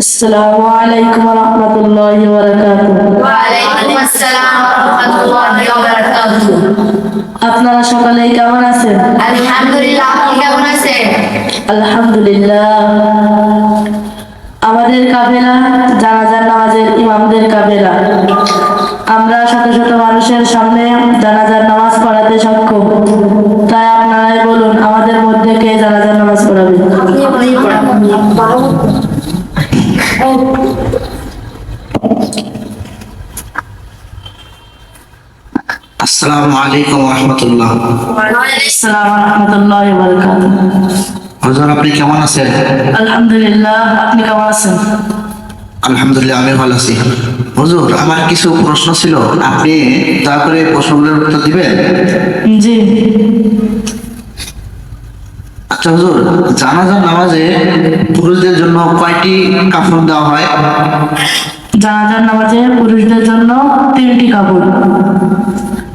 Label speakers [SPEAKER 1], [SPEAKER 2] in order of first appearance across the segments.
[SPEAKER 1] আসসালামু আলাইকুম ওয়া রাহমাতুল্লাহি ওয়া বারাকাতুহু।
[SPEAKER 2] ওয়া আলাইকুম আসসালাম ওয়া রাহমাতুল্লাহি ওয়া বারাকাতুহু।
[SPEAKER 1] আপনারা সকলেই কেমন আছেন?
[SPEAKER 2] আলহামদুলিল্লাহ, আপনি কেমন আছেন?
[SPEAKER 1] আলহামদুলিল্লাহ। আমাদের কাফেলা জানাজার নামাজের ইমামদের কাফেলা। আমরা শত শত মানুষের সামনে জানাজার নামাজ পড়াতে সক্ষম। তাই আপনারাই বলুন, আমাদের মধ্যে কে জানাজার নামাজ পড়াবে?
[SPEAKER 3] আসসালামু আলাইকুম ওয়া রাহমাতুল্লাহ।
[SPEAKER 1] আসসালামু রাহমাতুল্লাহি ওয়া বারাকাতুহু।
[SPEAKER 3] হুজুর, আপনি কেমন আছেন?
[SPEAKER 1] আলহামদুলিল্লাহ, আপনি কেমন আছেন?
[SPEAKER 3] আলহামদুলিল্লাহ, আমি ভালো আছি। হুজুর, আমার কিছু প্রশ্ন ছিল, আপনি দয়া করে প্রশ্নগুলোর উত্তর দিবেন?
[SPEAKER 1] জি।
[SPEAKER 3] আচ্ছা হুজুর, জানাজার নামাজে পুরুষদের জন্য কয়টি কাফন দেওয়া হয়?
[SPEAKER 1] জানাজার নামাজে পুরুষদের জন্য 3টি কাপড়।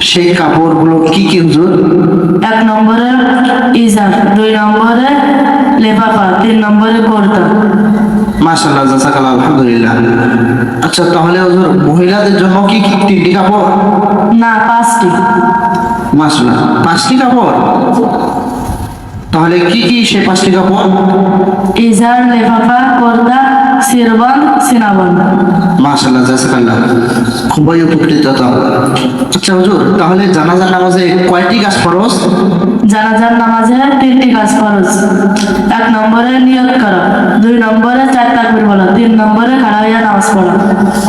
[SPEAKER 3] সেই কাপড়গুলো কি কি হুজুর?
[SPEAKER 1] 1 নম্বরে ইজার, 2 নম্বরে লেফাফা, 3 নম্বরে কুর্তা।
[SPEAKER 3] মাশাআল্লাহ, জাযাকাল্লাহ, আলহামদুলিল্লাহ। আচ্ছা, তাহলে হুজুর মহিলাদের জন্য কি কি 3টি কাপড়?
[SPEAKER 1] না, 5টি।
[SPEAKER 3] মাশাআল্লাহ, 5টি কাপড়। তাহলে কি কি সেই 5টি কাপড়?
[SPEAKER 1] ইজার, লেফাফা, কুর্তা, সিরবান, সিনাবান।
[SPEAKER 3] মাশাআল্লাহ, জাযাকাল্লাহ, খুবই উপকৃত হতাম। আচ্ছা হুজুর, তাহলে জানাজার নামাজে কয়টি কাজ ফরজ?
[SPEAKER 1] জানাজার নামাজে 3টি কাজ ফরজ। 1 নম্বরে নিয়ত করা, 2 নম্বরে 4 তাকবীর বলা, 3 নম্বরে খাড়া হইয়া নামাজ পড়া।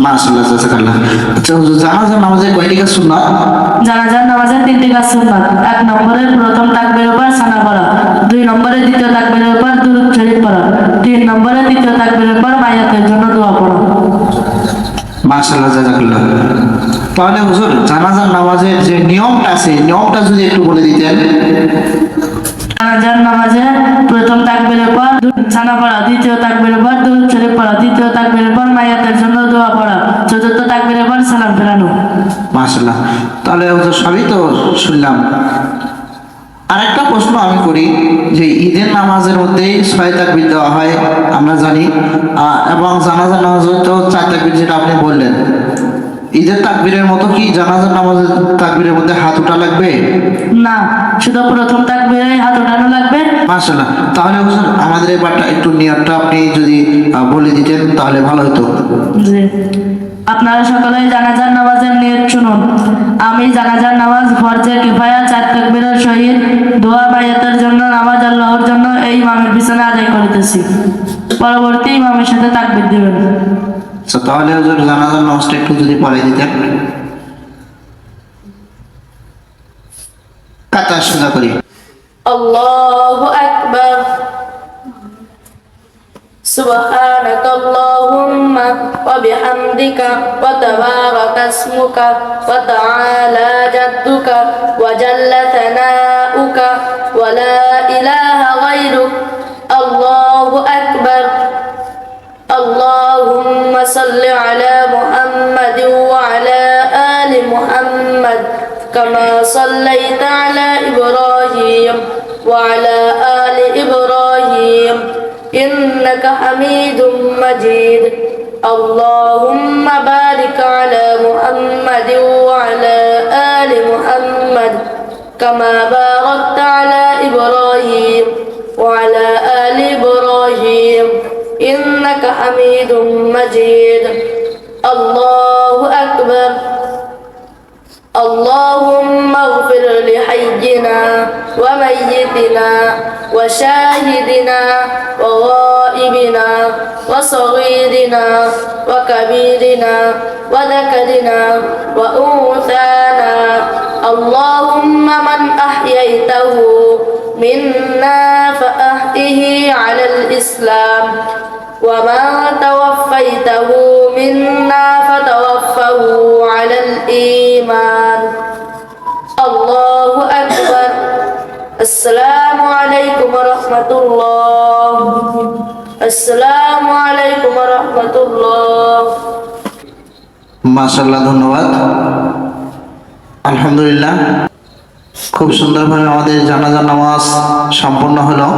[SPEAKER 3] মাশাআল্লাহ, জাযাকাল্লাহ। আচ্ছা হুজুর, জানাজার নামাজে কয়টি কাজ সুন্নাত?
[SPEAKER 1] জানাজার নামাজে 3টি কাজ সুন্নাত। 1 নম্বরে প্রথম তাকবীরের উপর সানা পড়া, 2 নম্বরে দ্বিতীয় তাকবীরের উপর দুরূদ শরীফ পড়া, 3 নম্বরে তৃতীয় তাকবীরের উপর মাইয়াতের জন্য দোয়া পড়া।
[SPEAKER 3] মাশাআল্লাহ, জাযাকাল্লাহ। তাহলে হুজুর, জানাজার নামাজের যে নিয়মটা আছে, নিয়মটা যদি একটু বলে দিতেন।
[SPEAKER 1] জানাজার নামাজে প্রথম তাকবীরের পর সানা পড়া, দ্বিতীয় তাকবীরের পর দুরূদ শরীফ পড়া, তৃতীয় তাকবীরের পর মাইয়াতের জন্য দোয়া পড়া, চতুর্থ তাকবীরের পর সালাম ফেরানো।
[SPEAKER 3] মাশাআল্লাহ, তাহলে হুজুর সবই তো শুনলাম। আরেকটা প্রশ্ন আমি করি যে ঈদের নামাজের মধ্যে 6 তাকবীর দেওয়া হয় আমরা জানি, এবং জানাজার নামাজে তো 4 তাকবীর, যেটা আপনি বললেন। ঈদের তাকবীরের মতো কি জানাজার নামাজের তাকবীরের মধ্যে হাত উঠা লাগবে?
[SPEAKER 1] না, শুধু প্রথম তাকবীরে হাত উঠানো লাগবে।
[SPEAKER 3] মাশাআল্লাহ, তাহলে হুজুর আমাদের এবারটা একটু নিয়তটা আপনি যদি বলে দিতেন তাহলে ভালো হতো।
[SPEAKER 1] জি। আপনারা সকলেই জানাজার নামাজের নিয়ত শুনুন। আমি জানাজার নামাজ ফরজে কিফায়া 4 তাকবীরের সহিত দোয়া মাইয়াতের জন্য নামাজ আল্লাহর জন্য এই ইমামের পিছনে আদায় করিতেছি। পরবর্তী ইমামের সাথে তাকবীর দিবেন।
[SPEAKER 3] আচ্ছা, তাহলে হুজুর জানাজার নামাজটা একটু যদি পড়াই দিতেন। কাতা সোজা করি।
[SPEAKER 1] আল্লাহু আকবার। سبحانك اللهم وبحمدك وتبارك اسمك وتعالى جدك وجل ثناؤك ولا إله غيرك. الله أكبر. اللهم صل على محمد وعلى آل محمد كما صليت على إبراهيم وعلى آل إبراهيم إنك حميد مجيد. اللهم بارك على محمد وعلى آل محمد كما باركت على إبراهيم وعلى آل إبراهيم إنك حميد مجيد. الله أكبر. اللهم اغفر لحينا وميتنا وشاهدنا وغائبنا وصغيرنا وكبيرنا وذكرنا وأنثانا. اللهم من أحييته منا فأحيه على الإسلام، ومن توفيته منا فتوفه على الإيمان. الله أكبر. السلام عليكم ورحمة الله. السلام عليكم ورحمة الله.
[SPEAKER 3] মাশাআল্লাহ, ধন্যবাদ, আলহামদুলিল্লাহ। খুব সুন্দরভাবে আমাদের জানাজা নামাজ সম্পন্ন হলো।